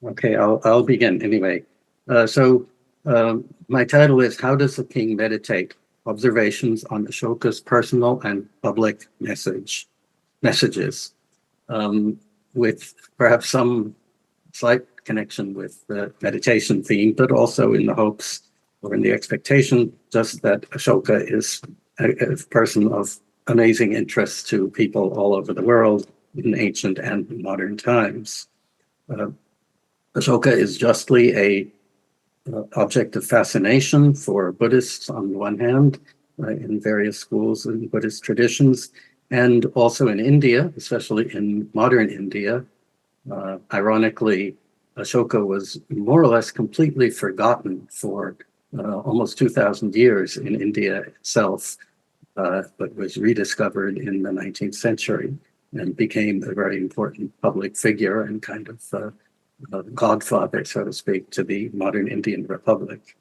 Okay, I'll begin anyway. My title is How Does the King Meditate? Observations on Ashoka's Personal and Public Messages, with perhaps some slight connection with the meditation theme, but also in the hopes or in the expectation just that Ashoka is a person of amazing interest to people all over the world in ancient and modern times. Ashoka is justly a object of fascination for Buddhists on the one hand, in various schools and Buddhist traditions, and also in India, especially in modern India. Ironically, Ashoka was more or less completely forgotten for almost 2,000 years in India itself, but was rediscovered in the 19th century and became a very important public figure and kind of godfather, so to speak, to the modern Indian Republic.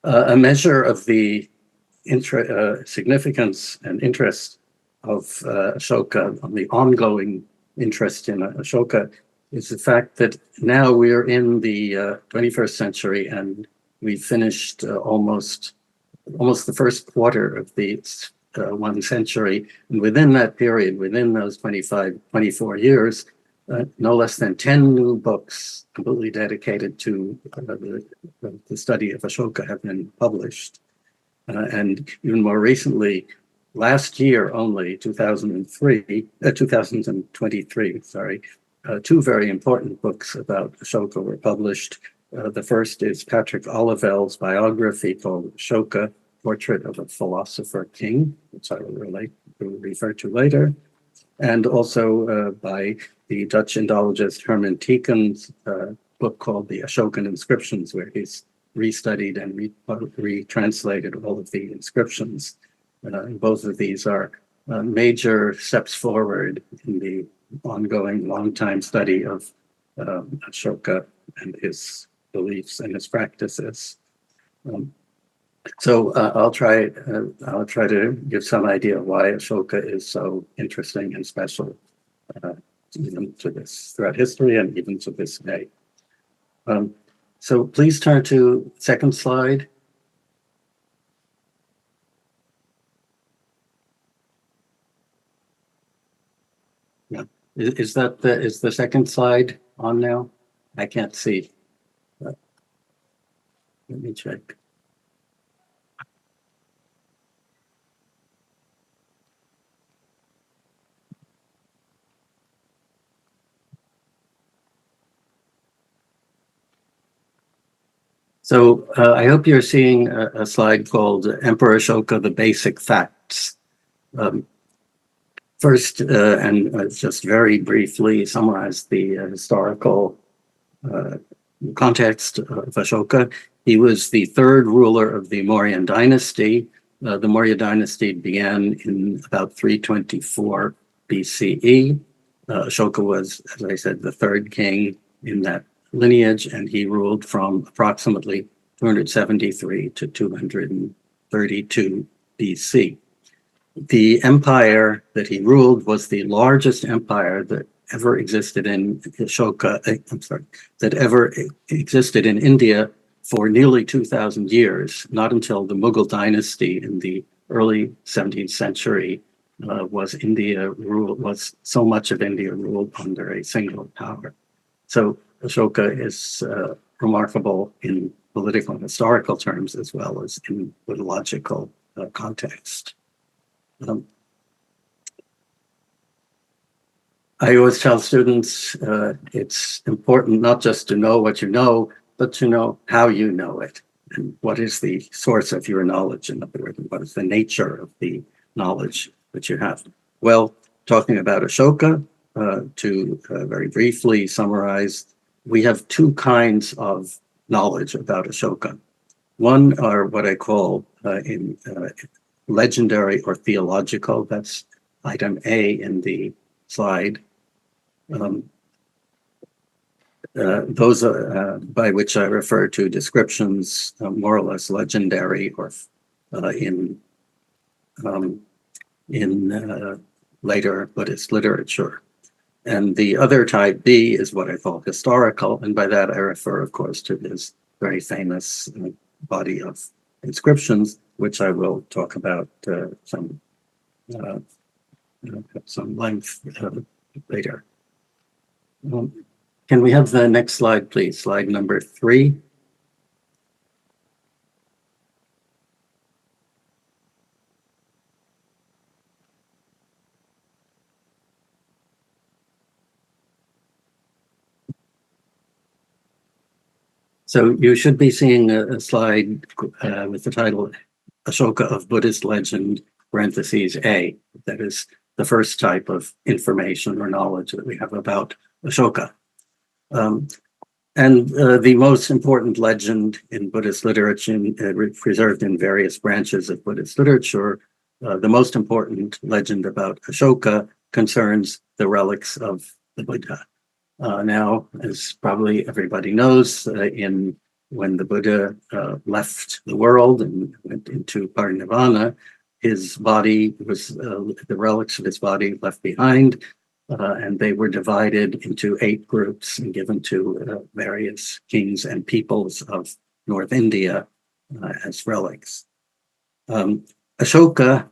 A measure of the significance and interest of Ashoka, on the ongoing interest in Ashoka, is the fact that now we are in the 21st century and we finished almost the first quarter of the 1 century. And within that period, within those 24 years, no less than 10 new books completely dedicated to the study of Ashoka have been published. And even more recently, last year only, 2023, two very important books about Ashoka were published. The first is Patrick Olivell's biography called Ashoka, Portrait of a Philosopher King, which I will refer to later, and also by the Dutch Indologist Herman Tieken's book called The Ashokan Inscriptions, where he's restudied and retranslated all of the inscriptions. Both of these are major steps forward in the ongoing long-time study of Ashoka and his beliefs and his practices. I'll try to give some idea of why Ashoka is so interesting and special, even to this throughout history and even to this day. So please turn to second slide. Yeah, is the second slide on now? I can't see. Let me check. So I hope you're seeing a slide called Emperor Ashoka, the Basic Facts. First, and just very briefly summarize the historical context of Ashoka. He was the third ruler of the Mauryan dynasty. The Maurya dynasty began in about 324 BCE. Ashoka was, as I said, the third king in that lineage, and he ruled from approximately 273 to 232 BC. The empire that he ruled was the largest empire that ever existed in that ever existed in India for nearly 2,000 years. Not until the Mughal dynasty in the early 17th century was so much of India ruled under a single power. So Ashoka is remarkable in political and historical terms as well as in mythological context. I always tell students it's important not just to know what you know, but to know how you know it and what is the source of your knowledge. In other words, what is the nature of the knowledge that you have. Well, talking about Ashoka, to very briefly summarize, we have two kinds of knowledge about Ashoka. One are what I call legendary or theological. That's item A in the slide. Those are by which I refer to descriptions more or less legendary or in later Buddhist literature. And the other type B is what I call historical, and by that I refer, of course, to his very famous body of inscriptions, which I will talk about some length later. Can we have the next slide, please? Slide number 3. So you should be seeing a slide with the title Ashoka of Buddhist Legend, parentheses A. That is the first type of information or knowledge that we have about Ashoka. And the most important legend in Buddhist literature, preserved in various branches of Buddhist literature, the most important legend about Ashoka concerns the relics of the Buddha. Now, as probably everybody knows, when the Buddha left the world and went into parinirvana, his body was, the relics of his body left behind, and they were divided into 8 groups and given to various kings and peoples of North India as relics. Ashoka,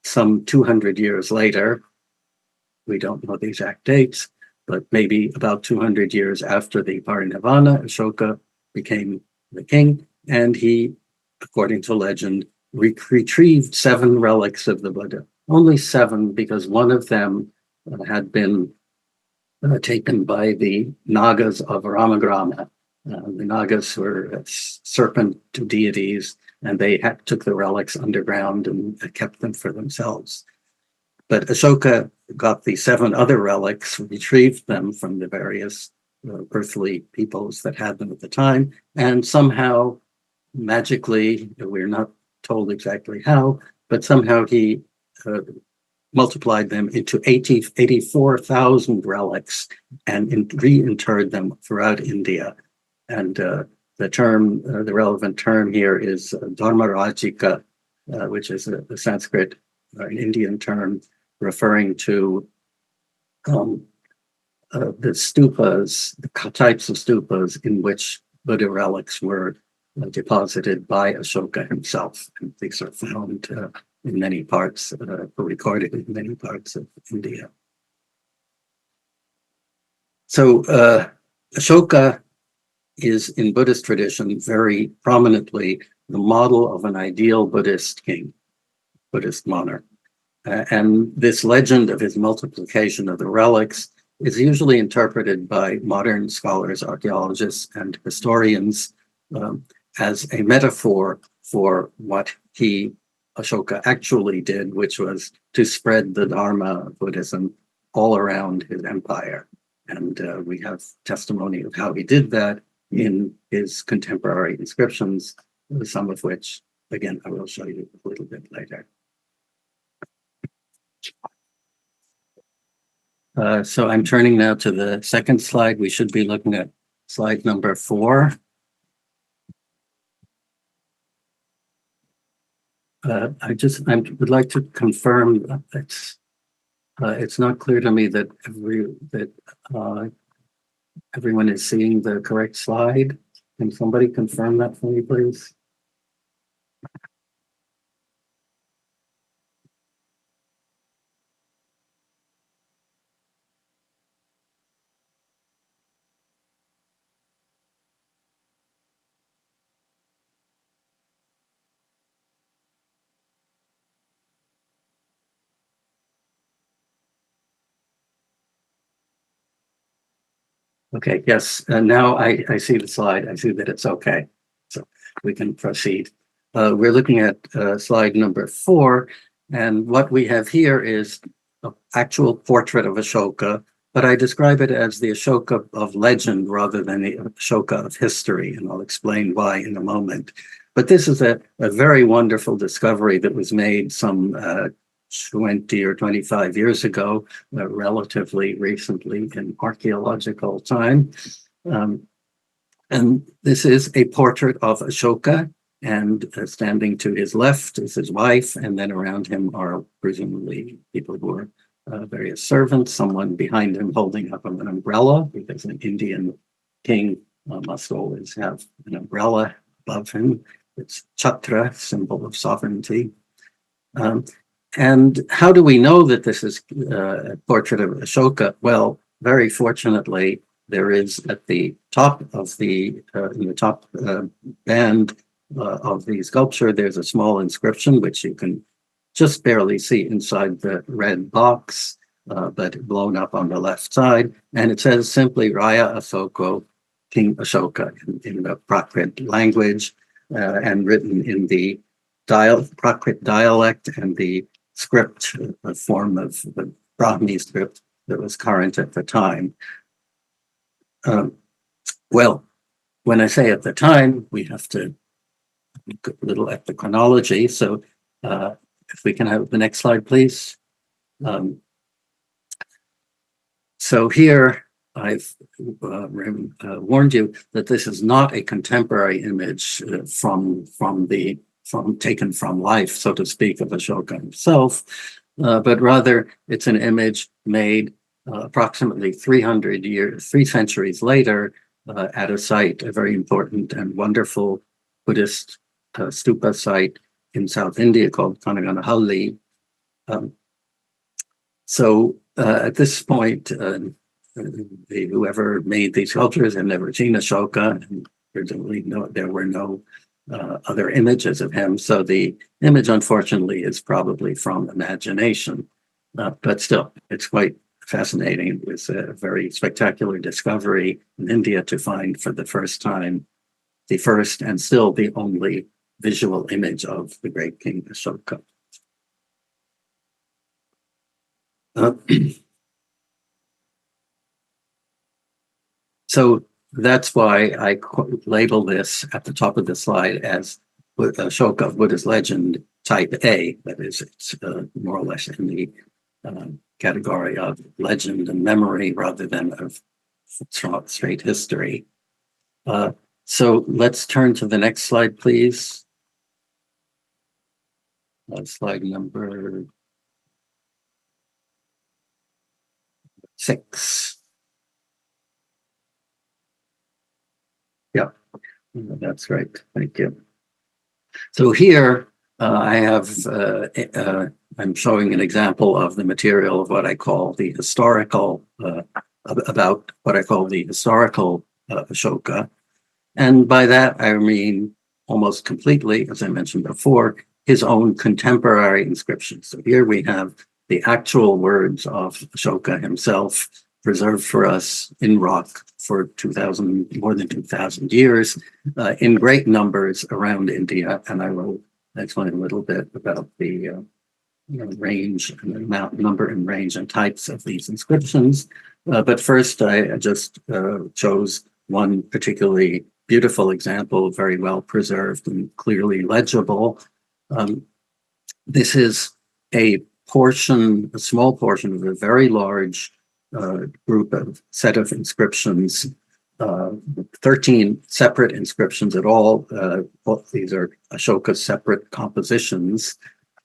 some 200 years later, we don't know the exact dates, but maybe about 200 years after the parinirvana, Ashoka became the king, and he, according to legend, retrieved 7 relics of the Buddha. Only 7, because one of them had been taken by the Nagas of Ramagrama. The Nagas were serpent deities, and they took the relics underground and kept them for themselves. But Ashoka got the 7 other relics, retrieved them from the various earthly peoples that had them at the time, and somehow, magically, we're not told exactly how, but somehow he multiplied them into 84,000 relics and reinterred them throughout India. And the relevant term here is Dharmarajika, which is a Sanskrit, an Indian term referring to the stupas, the types of stupas in which Buddha relics were deposited by Ashoka himself. And these are found in many parts, recorded in many parts of India. So Ashoka is, in Buddhist tradition, very prominently the model of an ideal Buddhist king, Buddhist monarch. And this legend of his multiplication of the relics is usually interpreted by modern scholars, archaeologists, and historians as a metaphor for what Ashoka actually did, which was to spread the Dharma of Buddhism all around his empire. And we have testimony of how he did that in his contemporary inscriptions, some of which, again, I will show you a little bit later. So I'm turning now to the second slide. We should be looking at slide number 4. I would like to confirm that it's not clear to me that everyone is seeing the correct slide. Can somebody confirm that for me, please? Okay, yes, now I see the slide. I see that it's okay. So we can proceed. We're looking at slide number 4, and what we have here is an actual portrait of Ashoka, but I describe it as the Ashoka of legend rather than the Ashoka of history, and I'll explain why in a moment. But this is a very wonderful discovery that was made some 20 or 25 years ago, relatively recently in archaeological time. And this is a portrait of Ashoka, and standing to his left is his wife, and then around him are presumably people who are various servants, someone behind him holding up an umbrella, because an Indian king must always have an umbrella above him. It's chhatra, symbol of sovereignty. And how do we know that this is a portrait of Ashoka? Well, very fortunately, there is at the top of in the top band of the sculpture, there's a small inscription which you can just barely see inside the red box, but blown up on the left side. And it says simply Raya Asoko, King Ashoka, in the Prakrit language, and written in the Prakrit dialect and the script, a form of the Brahmi script that was current at the time. Well, when I say at the time, we have to look a little at the chronology. So if we can have the next slide, please. So here I've warned you that this is not a contemporary image taken from life, so to speak, of Ashoka himself, but rather it's an image made approximately 3 centuries later at a site, a very important and wonderful Buddhist stupa site in South India called Kanaganahalli. So at this point, whoever made these sculptures had never seen Ashoka, and presumably there were no other images of him. So the image, unfortunately, is probably from imagination. But still, it's quite fascinating. It was a very spectacular discovery in India to find for the first time the first and still the only visual image of the great King Ashoka. So that's why I label this at the top of the slide as Ashoka, Buddha's legend, type A. That is, it's more or less in the category of legend and memory rather than of straight history. So let's turn to the next slide, please. Slide number 6. Yeah, that's right. Thank you. So here I have, I'm showing an example of the material of what I call the historical, about what I call the historical Ashoka. And by that, I mean almost completely, as I mentioned before, his own contemporary inscriptions. So here we have the actual words of Ashoka himself preserved for us in rock for more than 2,000 years, in great numbers around India. And I will explain a little bit about the range and amount, number and range and types of these inscriptions. But first, I just chose one particularly beautiful example, very well preserved and clearly legible. This is a small portion of a very large set of inscriptions, 13 separate inscriptions at all. These are Ashoka's separate compositions.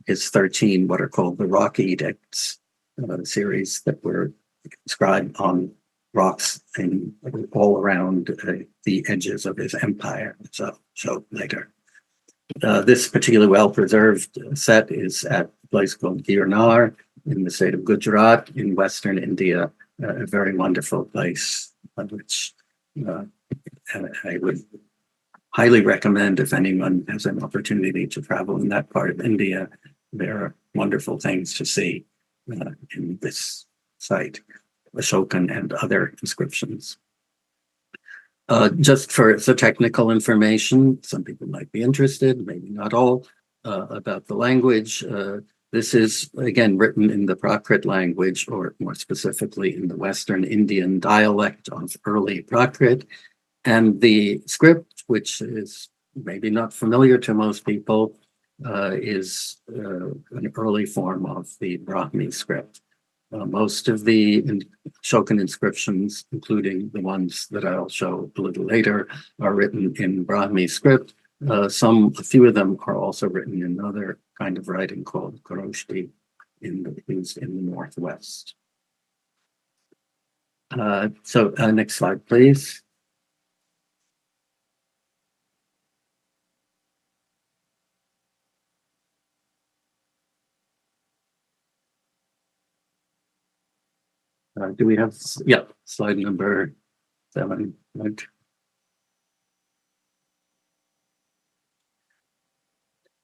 It's 13 what are called the rock edicts, series that were inscribed on rocks all around the edges of his empire. So show later. This particularly well-preserved set is at a place called Girnar in the state of Gujarat in Western India, a very wonderful place, which I would highly recommend if anyone has an opportunity to travel in that part of India. There are wonderful things to see in this site, Ashokan and other inscriptions. Just for the technical information, some people might be interested, maybe not all, about the language. This is, again, written in the Prakrit language, or more specifically in the Western Indian dialect of early Prakrit. And the script, which is maybe not familiar to most people, is an early form of the Brahmi script. Most of the Ashokan inscriptions, including the ones that I'll show a little later, are written in Brahmi script. A few of them are also written in another kind of writing called Koroshti. used in the Northwest. Next slide, please. Do we have, slide number 7, right?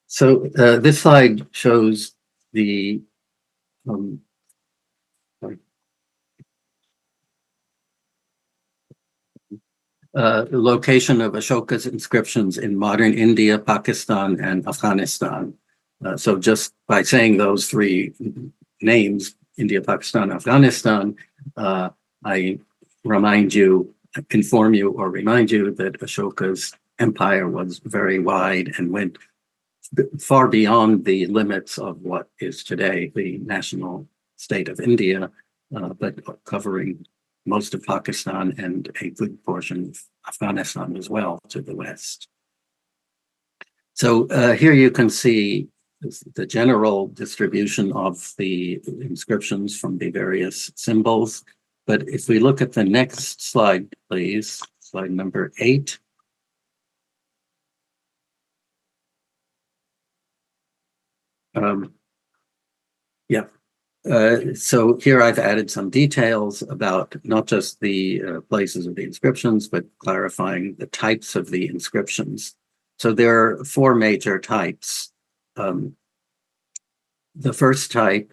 So this slide shows the location of Ashoka's inscriptions in modern India, Pakistan, and Afghanistan. So just by saying those three names, India, Pakistan, Afghanistan, I remind you that Ashoka's empire was very wide and went far beyond the limits of what is today the national state of India, but covering most of Pakistan and a good portion of Afghanistan as well to the west. So here you can see the general distribution of the inscriptions from the various symbols. But if we look at the next slide, please, slide number 8. So here I've added some details about not just the places of the inscriptions, but clarifying the types of the inscriptions. So there are 4 major types. The first type,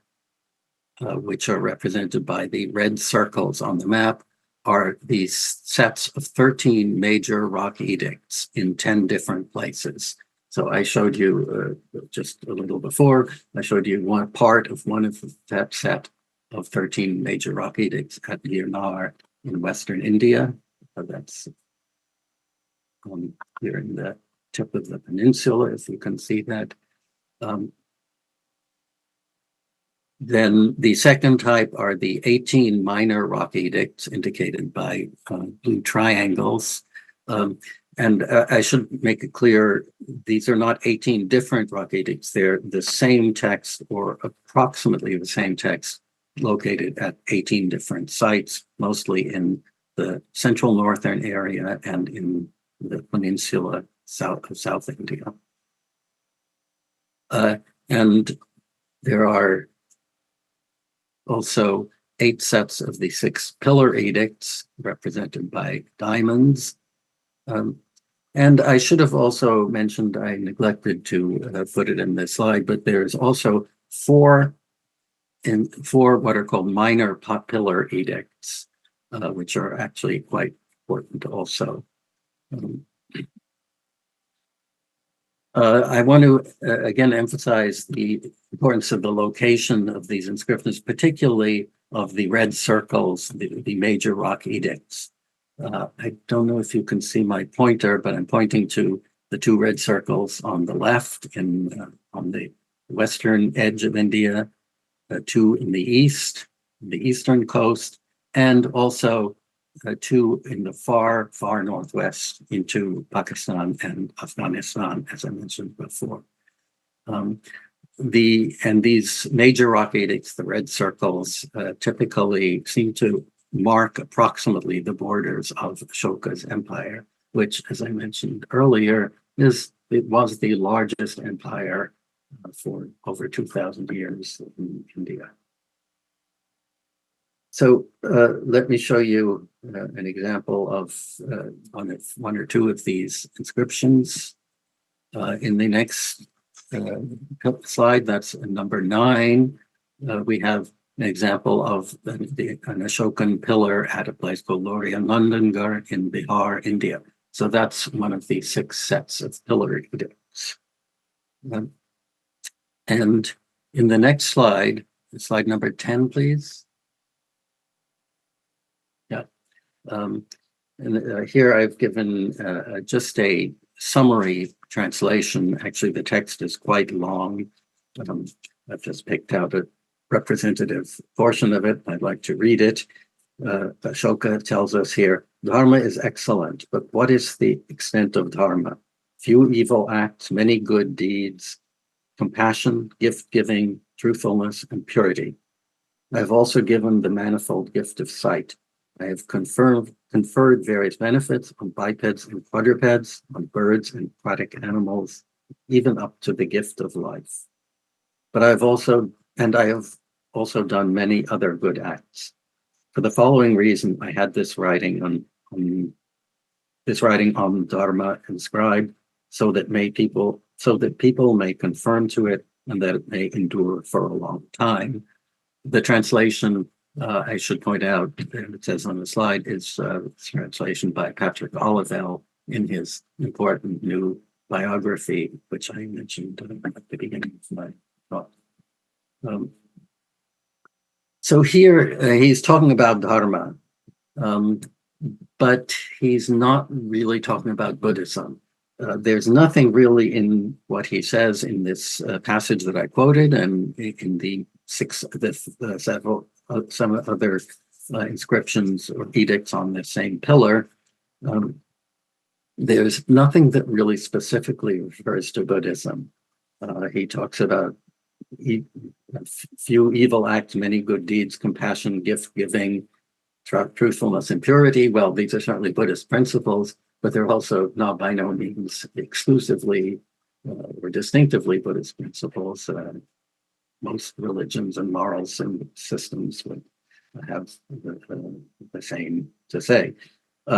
which are represented by the red circles on the map, are these sets of 13 major rock edicts in 10 different places. So I showed you just a little before, I showed you one part of one of that set of 13 major rock edicts at Girnar in Western India. That's here in the tip of the peninsula, if you can see that. Then the second type are the 18 minor rock edicts indicated by blue triangles. And I should make it clear, these are not 18 different rock edicts. They're the same text or approximately the same text located at 18 different sites, mostly in the central northern area and in the peninsula south of South India. And there are also 8 sets of the 6 pillar edicts represented by diamonds. And I should have also mentioned, I neglected to put it in this slide, but there's also 4 what are called minor pillar edicts, which are actually quite important also. I want to again emphasize the importance of the location of these inscriptions, particularly of the red circles, the major rock edicts. I don't know if you can see my pointer, but I'm pointing to the 2 red circles on the left on the western edge of India, 2 in the east, the eastern coast, and also 2 in the far northwest into Pakistan and Afghanistan, as I mentioned before. These major rock edicts, the red circles, typically seem to mark approximately the borders of Ashoka's empire, which, as I mentioned earlier, it was the largest empire for over 2,000 years in India. So let me show you an example of one or 2 of these inscriptions. In the next slide, that's number 9, we have an example of an Ashokan pillar at a place called Lorianandangarh in Bihar, India. So that's one of the 6 sets of pillar edicts. And in the next slide number 10, please. Yeah. And here I've given just a summary translation. Actually, the text is quite long. I've just picked out a representative portion of it. I'd like to read it. Ashoka tells us here, Dharma is excellent, but what is the extent of Dharma? Few evil acts, many good deeds, compassion, gift-giving, truthfulness, and purity. I have also given the manifold gift of sight. I have conferred various benefits on bipeds and quadrupeds, on birds and aquatic animals, even up to the gift of life. But I have also done many other good acts. For the following reason, I had this writing on Dharma inscribed, so that people may confirm to it and that it may endure for a long time. The translation, I should point out, it says on the slide, is translation by Patrick Olivelle in his important new biography, which I mentioned at the beginning of my talk. So here he's talking about Dharma, but he's not really talking about Buddhism. There's nothing really in what he says in this passage that I quoted, and in the several some other inscriptions or edicts on the same pillar. There's nothing that really specifically refers to Buddhism. He talks about few evil acts, many good deeds, compassion, gift giving, truthfulness, and purity. Well, these are certainly Buddhist principles, but they're also not by no means exclusively or distinctively Buddhist principles. Most religions and moral systems would have the same to say.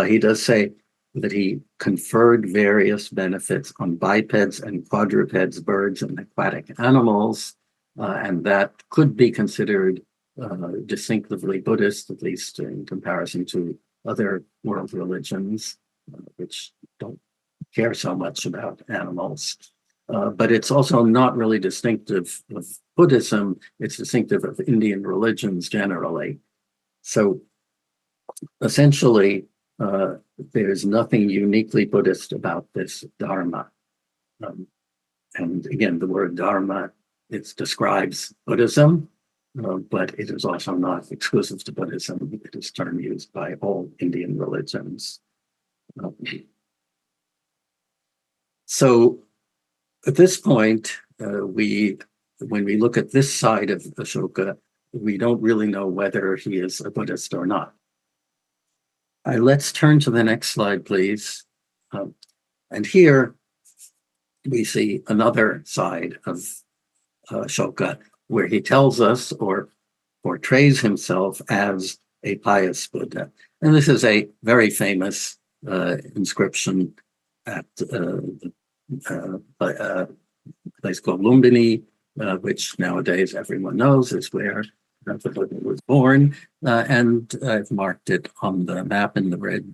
He does say that he conferred various benefits on bipeds and quadrupeds, birds and aquatic animals, and that could be considered distinctively Buddhist, at least in comparison to other world religions, which don't care so much about animals. But it's also not really distinctive of Buddhism, it's distinctive of Indian religions generally. So essentially, there's nothing uniquely Buddhist about this Dharma. And again, the word Dharma, it describes Buddhism, but it is also not exclusive to Buddhism. It is a term used by all Indian religions. So at this point, when we look at this side of Ashoka, we don't really know whether he is a Buddhist or not. Let's turn to the next slide, please. And here we see another side of Ashoka, where he tells us or portrays himself as a pious Buddha. And this is a very famous inscription at a place called Lumbini, which nowadays everyone knows is where the Buddha was born. And I've marked it on the map in the red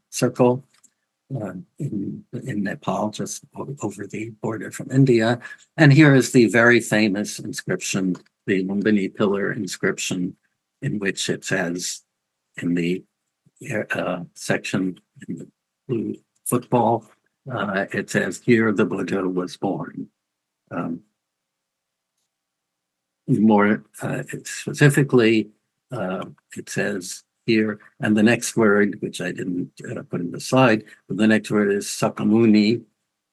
circle in Nepal, just over the border from India. And here is the very famous inscription, the Lumbini pillar inscription, in which it says in the section in the blue football, it says, "Here the Buddha was born." More specifically, it says here, and the next word, which I didn't put in the slide, but the next word is Sakamuni,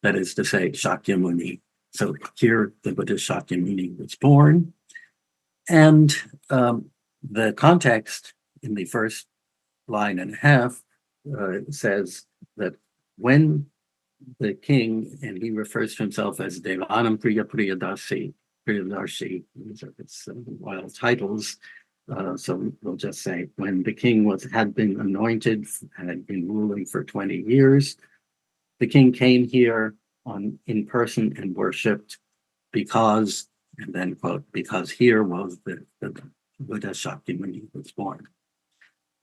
that is to say Shakyamuni. So here the Buddha Shakyamuni was born. And the context in the first line and a half says that when the king, and he refers to himself as Devanam Priya Priyadarshi, these are his wild titles. So we'll just say when the king had been anointed and had been ruling for 20 years, the king came here in person and worshipped because, and then quote, because here was the Buddha Shakyamuni was born.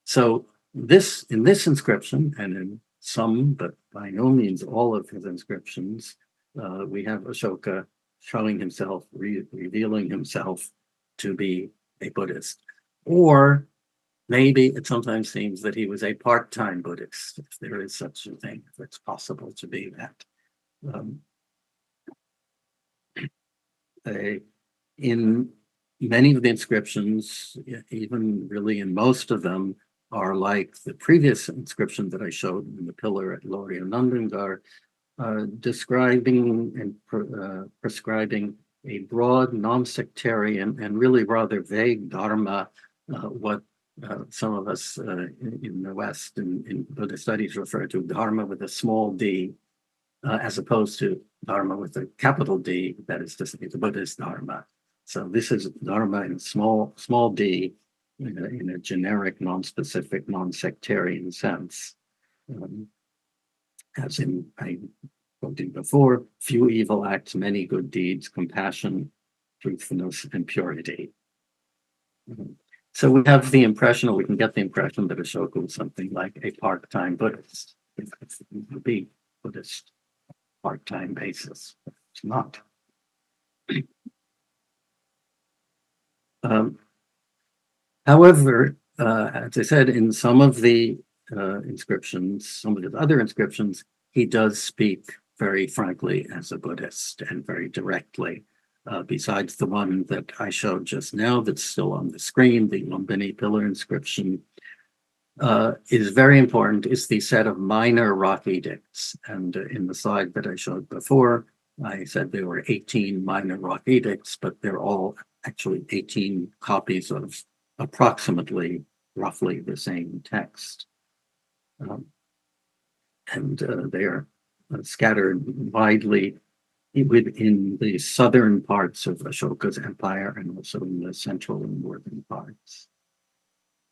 So in this inscription, and in some, but by no means all of his inscriptions, we have Ashoka showing himself, revealing himself to be a Buddhist. Or maybe it sometimes seems that he was a part-time Buddhist, if there is such a thing, if it's possible to be that. In many of the inscriptions, even really in most of them, are like the previous inscription that I showed in the pillar at Lori and Nandangar, describing and prescribing a broad, non-sectarian, and really rather vague dharma, what some of us in the West in Buddhist studies refer to dharma with a small d, as opposed to dharma with a capital D, that is to say, the Buddhist dharma. So this is dharma in small d, in a generic, non-specific, non-sectarian sense. As in, I quoted before, few evil acts, many good deeds, compassion, truthfulness, and purity. So we have the impression, or we can get the impression, that Ashoka was something like a part-time Buddhist. It would be Buddhist part-time basis. It's not. However, as I said, in some of the inscriptions, some of the other inscriptions, he does speak very frankly as a Buddhist and very directly. Besides the one that I showed just now that's still on the screen, the Lumbini pillar inscription, is very important, is the set of minor rock edicts. And in the slide that I showed before, I said there were 18 minor rock edicts, but they're all actually 18 copies of approximately, roughly the same text. And they're scattered widely within the southern parts of Ashoka's empire and also in the central and northern parts.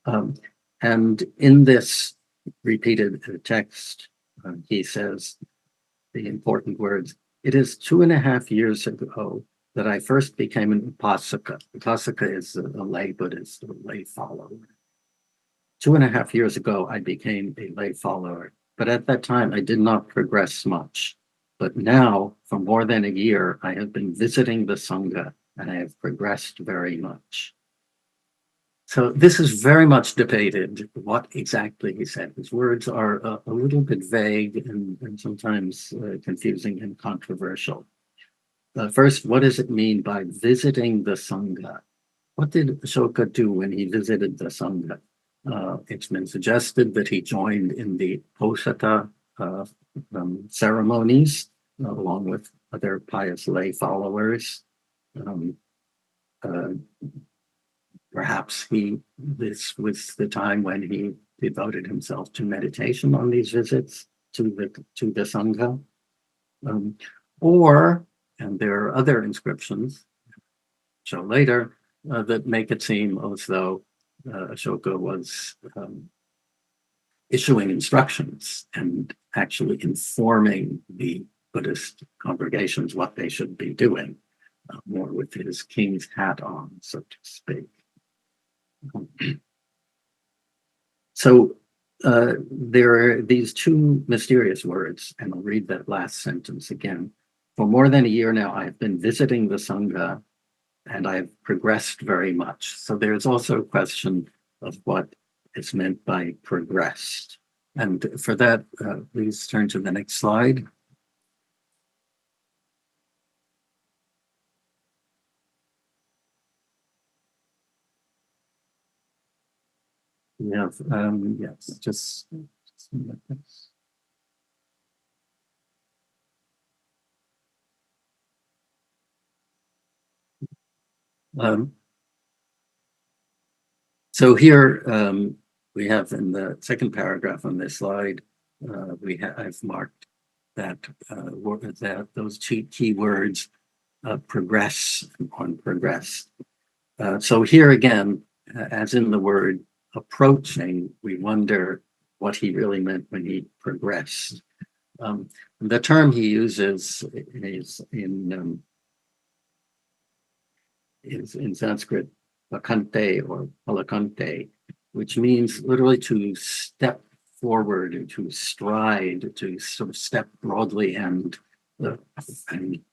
And in this repeated text, he says the important words, "It is 2.5 years ago that I first became an upasaka." Upasaka is a lay Buddhist, a lay follower. 2.5 years ago, I became a lay follower, but at that time, I did not progress much. But now, for more than a year, I have been visiting the Sangha, and I have progressed very much. So this is very much debated, what exactly he said. His words are a little bit vague and sometimes confusing and controversial. First, what does it mean by visiting the Sangha? What did Ashoka do when he visited the Sangha? It's been suggested that he joined in the Posata ceremonies, along with other pious lay followers. Perhaps this was the time when he devoted himself to meditation on these visits to the Sangha. And there are other inscriptions, show later, that make it seem as though Ashoka was issuing instructions and actually informing the Buddhist congregations what they should be doing, more with his king's hat on, so to speak. So there are these two mysterious words, and I'll read that last sentence again. For more than a year now, I have been visiting the Sangha, and I've progressed very much. So there's also a question of what is meant by progressed. And for that, please turn to the next slide. We have, yes, just like this. So here we have in the second paragraph on this slide, I've marked that those two key words, progress and progress. So here again, as in the word approaching, we wonder what he really meant when he progressed. The term he uses is in Sanskrit, bakante or palakante, which means literally to step forward or to stride, to sort of step broadly and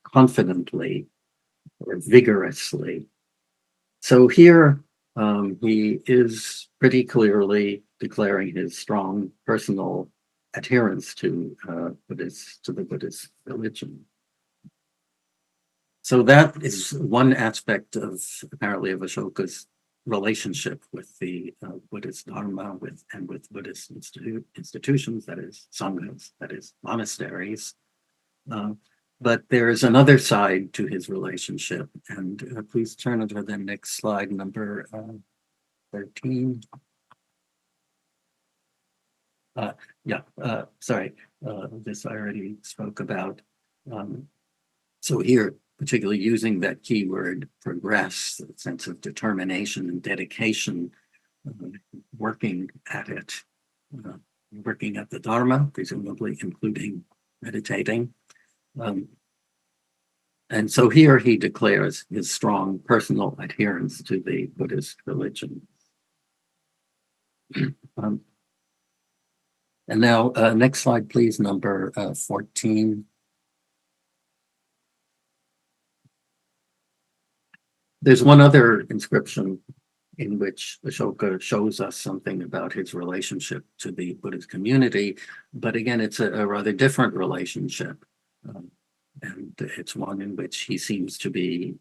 confidently or vigorously. So here he is pretty clearly declaring his strong personal adherence to the Buddhist religion. So that is one aspect of apparently of Ashoka's relationship with the Buddhist Dharma and with Buddhist institutions, that is sanghas, that is monasteries. But there is another side to his relationship, and please turn to the next slide, number 13. This I already spoke about. So here, particularly using that keyword progress, the sense of determination and dedication, working at it, working at the Dharma, presumably including meditating. And so here he declares his strong personal adherence to the Buddhist religion. And now, next slide, please, number 14. There's one other inscription in which Ashoka shows us something about his relationship to the Buddhist community, but again, it's a rather different relationship. And it's one in which he seems to be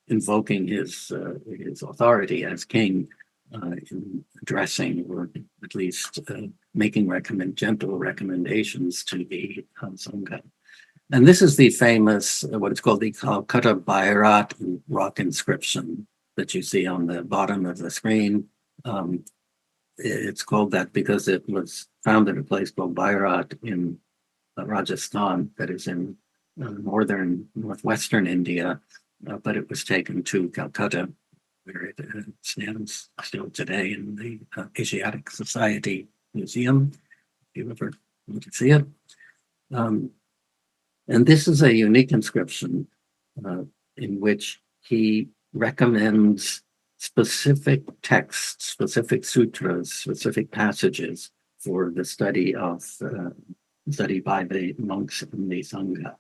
invoking his authority as king in addressing, or at least making gentle recommendations to the Sangha. And this is the famous, what is called the Calcutta Bhairat rock inscription that you see on the bottom of the screen. It's called that because it was found in a place called Bhairat in Rajasthan, that is in northwestern India, but it was taken to Calcutta, where it stands still today in the Asiatic Society Museum, if you ever want to see it. And this is a unique inscription in which he recommends specific texts, specific sutras, specific passages for the study by the monks in the Sangha.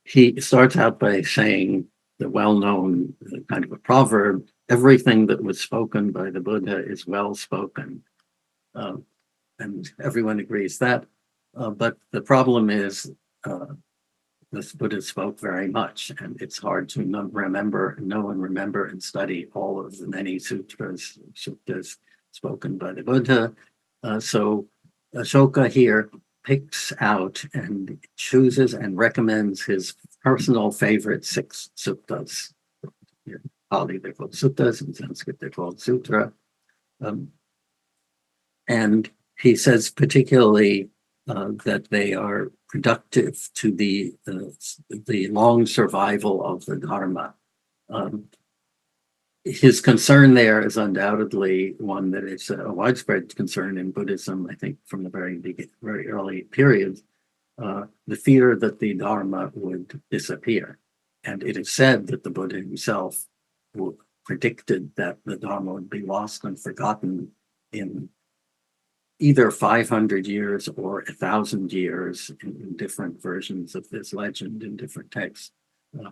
He starts out by saying the well-known kind of a proverb, everything that was spoken by the Buddha is well spoken. And everyone agrees that. But the problem is this Buddha spoke very much, and it's hard to know and remember and study all of the many sutras spoken by the Buddha. So Ashoka here picks out and chooses and recommends his personal favorite 6 suttas. In Pali, they're called suttas. In Sanskrit, they're called sutra. And he says particularly that they are productive to the long survival of the Dharma. His concern there is undoubtedly one that is a widespread concern in Buddhism, I think, from the very early periods, the fear that the Dharma would disappear. And it is said that the Buddha himself predicted that the Dharma would be lost and forgotten in either 500 years or 1,000 years in different versions of this legend in different texts,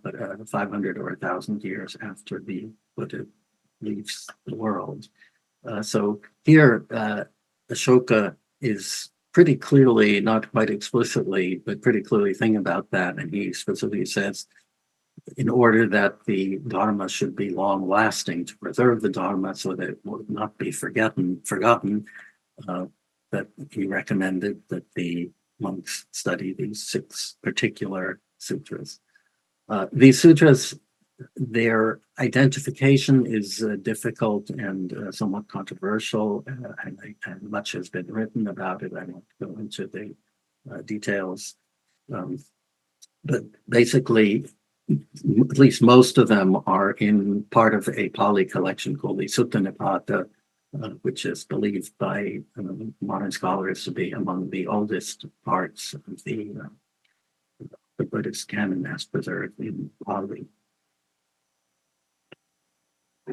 but 500 or 1,000 years after the Buddha leaves the world. So here, Ashoka is pretty clearly, not quite explicitly, but pretty clearly thinking about that. And he specifically says, in order that the Dharma should be long lasting, to preserve the Dharma so that it will not be forgotten, that he recommended that the monks study these 6 particular sutras. These sutras, their identification is difficult and somewhat controversial, and much has been written about it. I won't go into the details. But basically, at least most of them are in part of a Pali collection called the Sutta Nipata, which is believed by modern scholars to be among the oldest parts of the Buddhist canon as preserved in Pali.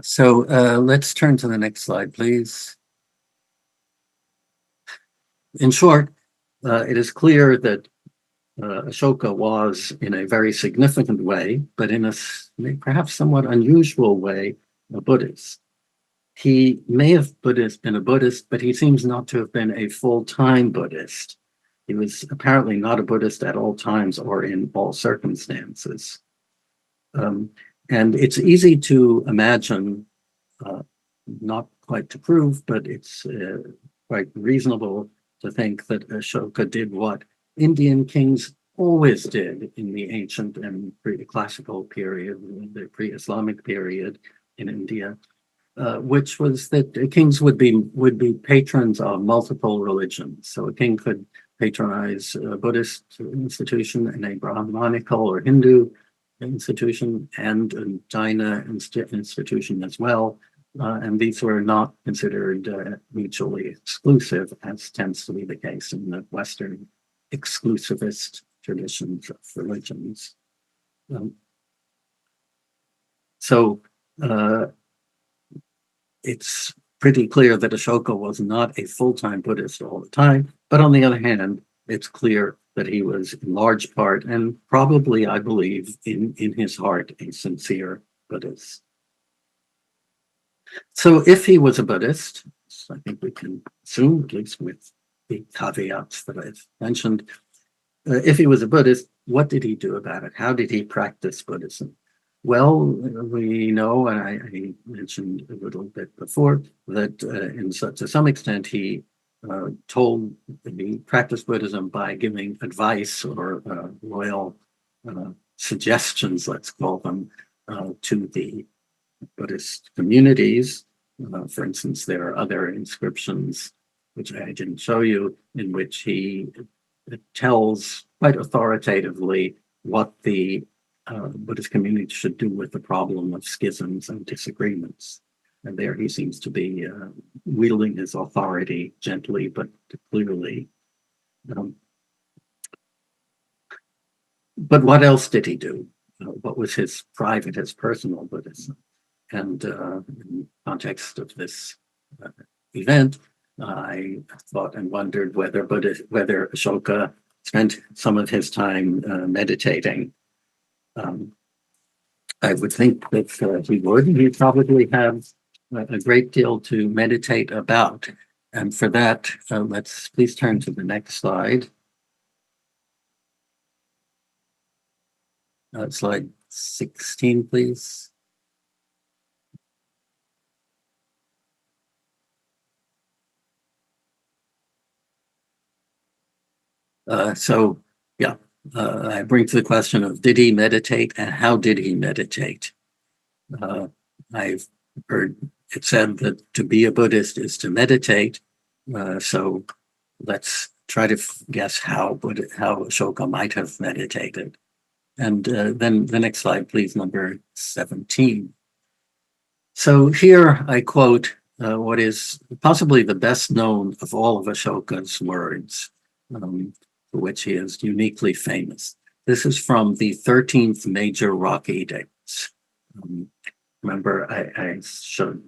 So let's turn to the next slide, please. In short, it is clear that Ashoka was, in a very significant way, but in a perhaps somewhat unusual way, a Buddhist. He may have been a Buddhist, but he seems not to have been a full-time Buddhist. He was apparently not a Buddhist at all times or in all circumstances. And it's easy to imagine, not quite to prove, but it's quite reasonable to think that Ashoka did what Indian kings always did in the ancient and pre-classical period, the pre-Islamic period in India, which was that kings would be patrons of multiple religions. So a king could patronize a Buddhist institution and a Brahmanical or Hindu institution and a Jaina institution as well. And these were not considered mutually exclusive, as tends to be the case in the Western exclusivist traditions of religions. So it's pretty clear that Ashoka was not a full-time Buddhist all the time, but on the other hand, it's clear that he was in large part, and probably, I believe, in his heart, a sincere Buddhist. So if he was a Buddhist, I think we can assume, at least with the caveats that I've mentioned, if he was a Buddhist, what did he do about it? How did he practice Buddhism? Well, we know, and I mentioned a little bit before, that to some extent he practiced Buddhism by giving advice or royal suggestions, let's call them, to the Buddhist communities. For instance, there are other inscriptions, which I didn't show you, in which he tells quite authoritatively what the Buddhist community should do with the problem of schisms and disagreements. And there he seems to be wielding his authority gently but clearly. But what else did he do? What was his private, his personal Buddhism? And in the context of this event, I thought and wondered whether Ashoka spent some of his time meditating. I would think that he would. He'd probably have a great deal to meditate about. And for that, let's please turn to the next slide. Slide 16, please. I bring to the question of, did he meditate and how did he meditate? I've heard it said that to be a Buddhist is to meditate. So let's try to guess how Ashoka might have meditated. And then the next slide, please, number 17. So here I quote what is possibly the best known of all of Ashoka's words, for which he is uniquely famous. This is from the 13th major rock edicts. Remember, I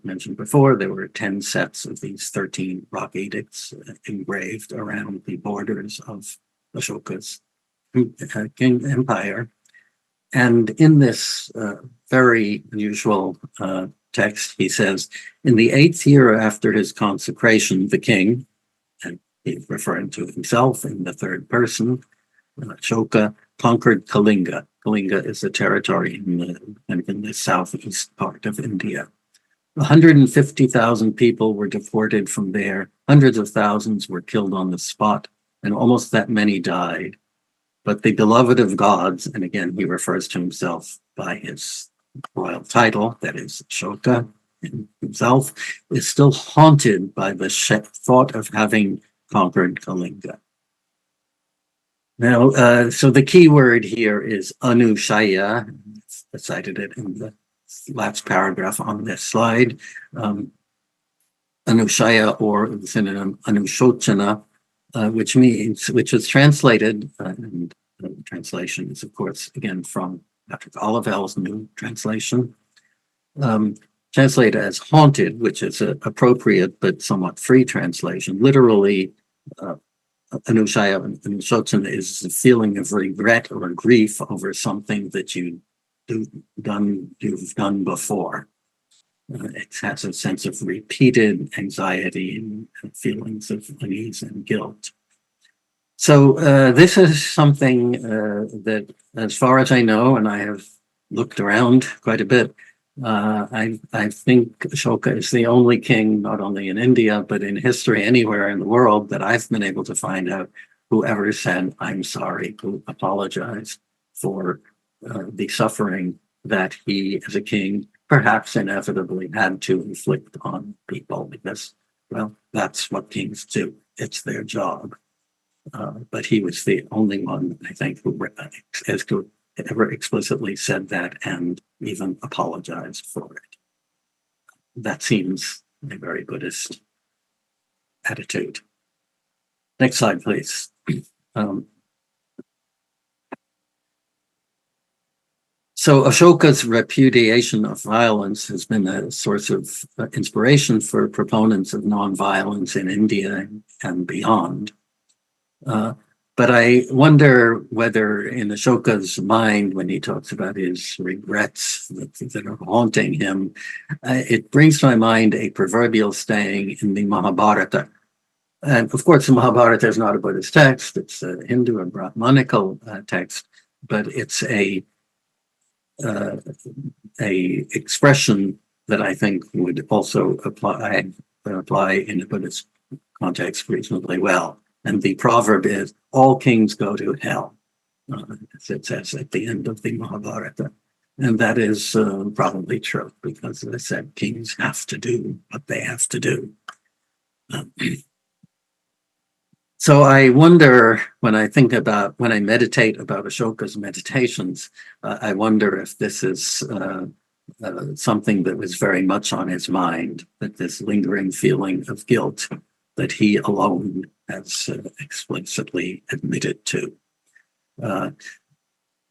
mentioned before, there were 10 sets of these 13 rock edicts engraved around the borders of Ashoka's empire. And in this very unusual text, he says, in the 8th year after his consecration, the king, and he's referring to himself in the third person, Ashoka conquered Kalinga. Kalinga is a territory in the southeast part of India. 150,000 people were deported from there. Hundreds of thousands were killed on the spot, and almost that many died. But the beloved of gods, and again, he refers to himself by his royal title, that is Ashoka himself, is still haunted by the thought of having conquered Kalinga. Now, so the key word here is anushaya. I cited it in the last paragraph on this slide. Anushaya, or the synonym anushochana, which is translated, and the translation is, of course, again from Patrick Olivell's new translation, translated as haunted, which is an appropriate but somewhat free translation. Literally, anushaya and anushochana is the feeling of regret or grief over something that you've done before. It has a sense of repeated anxiety and feelings of unease and guilt. So this is something that, as far as I know, and I have looked around quite a bit, I think Ashoka is the only king, not only in India, but in history anywhere in the world that I've been able to find out, who ever said, I'm sorry, who apologized for the suffering that he, as a king, perhaps inevitably had to inflict on people because, well, that's what kings do. It's their job. But he was the only one, I think, who ever explicitly said that and even apologized for it. That seems a very Buddhist attitude. Next slide, please. So Ashoka's repudiation of violence has been a source of inspiration for proponents of nonviolence in India and beyond. But I wonder whether in Ashoka's mind, when he talks about his regrets that are haunting him, it brings to my mind a proverbial saying in the Mahabharata. And of course, the Mahabharata is not a Buddhist text, it's a Hindu and Brahmanical text, but it's a expression that I think would also apply in a Buddhist context reasonably well. And the proverb is, all kings go to hell, as it says at the end of the Mahabharata. And that is probably true, because as I said, kings have to do what they have to do. So I wonder, when I meditate about Ashoka's meditations, I wonder if this is something that was very much on his mind, that this lingering feeling of guilt that he alone has explicitly admitted to.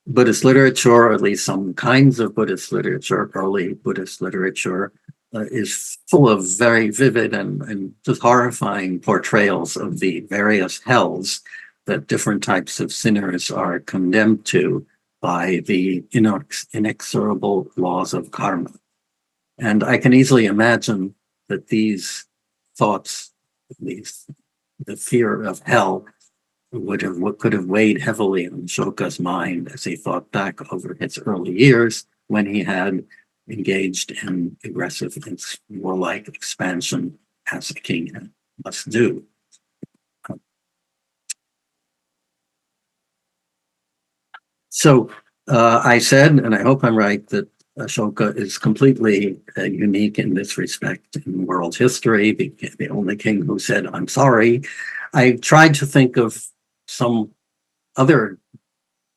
Buddhist literature, or at least some kinds of Buddhist literature, early Buddhist literature, is full of very vivid and just horrifying portrayals of the various hells that different types of sinners are condemned to by the inexorable laws of karma. And I can easily imagine that these thoughts, the fear of hell, could have weighed heavily on Ashoka's mind as he thought back over his early years when he had engaged in aggressive and warlike expansion as a king must do. So I said, and I hope I'm right, that Ashoka is completely unique in this respect in world history, the only king who said, I'm sorry. I tried to think of some other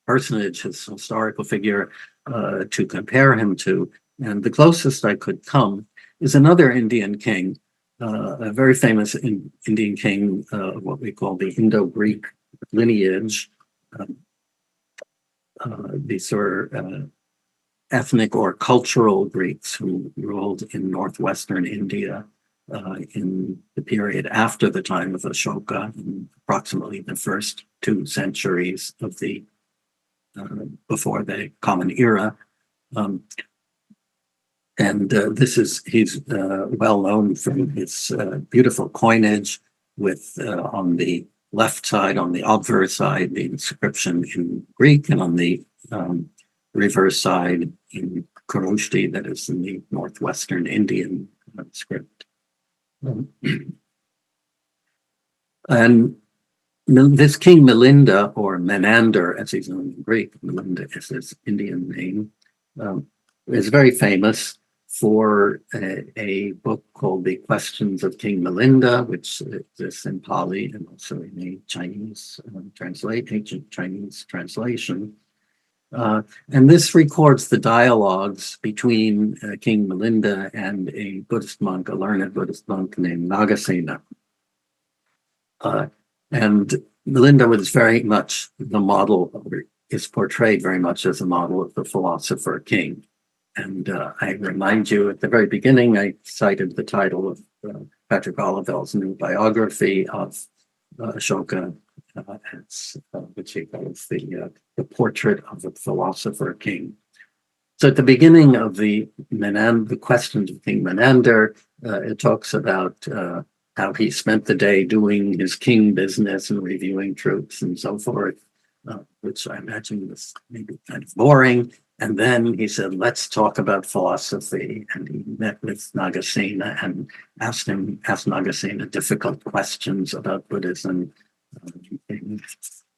personage, his historical figure, to compare him to. And the closest I could come is another Indian king, a very famous Indian king, what we call the Indo-Greek lineage. These are ethnic or cultural Greeks who ruled in northwestern India in the period after the time of Ashoka, in approximately the first 2 centuries of the before the Common Era. He's well known from his beautiful coinage with on the left side, on the obverse side, the inscription in Greek, and on the reverse side in Khuroshti, that is in the northwestern Indian script. And this King Milinda, or Menander, as he's known in Greek, Milinda is his Indian name, is very famous for a book called The Questions of King Milinda, which exists in Pali and also in a Chinese ancient Chinese translation. And this records the dialogues between King Milinda and a Buddhist monk, a learned Buddhist monk named Nagasena. And Milinda was very much the model, is portrayed very much as a model of the philosopher king. And I remind you at the very beginning, I cited the title of Patrick Olivell's new biography of Ashoka, which he calls the portrait of a philosopher king. So at the beginning of the Questions of King Menander, it talks about how he spent the day doing his king business and reviewing troops and so forth, which I imagine was maybe kind of boring. And then he said, let's talk about philosophy. And he met with Nagasena and asked Nagasena difficult questions about Buddhism.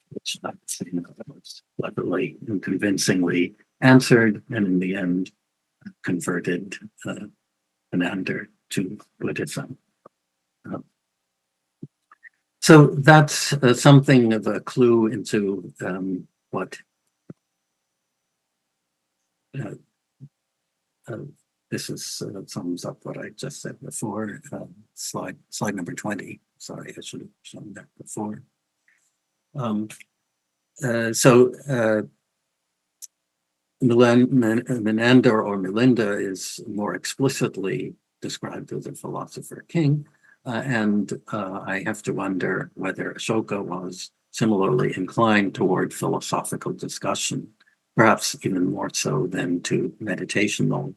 which I think was cleverly and convincingly answered, and in the end converted Menander to Buddhism. So that's something of a clue into what this is sums up what I just said before. Slide number 20. Sorry, I should have shown that before. Menander or Melinda is more explicitly described as a philosopher king, and I have to wonder whether Ashoka was similarly inclined toward philosophical discussion, perhaps even more so than to meditational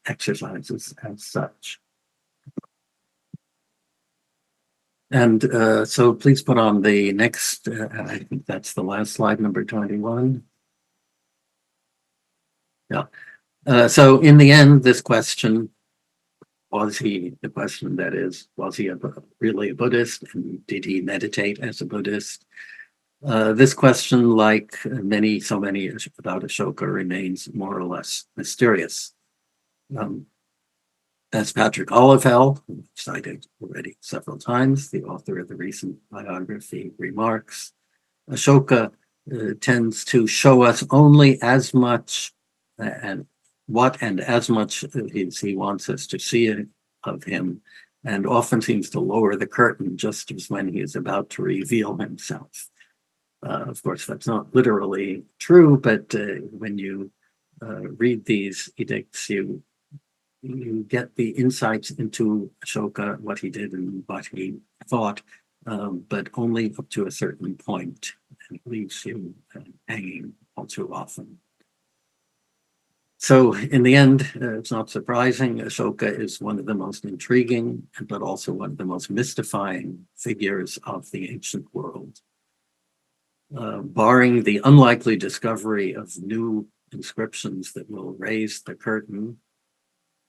exercises as such. And so please put on the next, I think that's the last slide, number 21. Yeah. So in the end, this question, was he really a Buddhist, and did he meditate as a Buddhist? This question, like so many about Ashoka, remains more or less mysterious. As Patrick Olivehel, who I've cited already several times, the author of the recent biography, remarks, Ashoka tends to show us only as much as much as he wants us to see of him, and often seems to lower the curtain just as when he is about to reveal himself. Of course, that's not literally true, but when you read these edicts, you get the insights into Ashoka, what he did and what he thought, but only up to a certain point, and it leaves you hanging all too often. So in the end, it's not surprising, Ashoka is one of the most intriguing, but also one of the most mystifying figures of the ancient world. Barring the unlikely discovery of new inscriptions that will raise the curtain,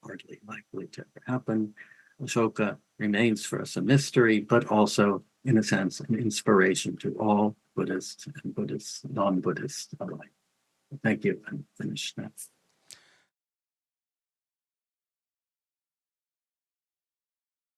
hardly likely to happen, Ashoka remains for us a mystery, but also, in a sense, an inspiration to all Buddhists and non-Buddhists alike. Thank you. I'm finished now.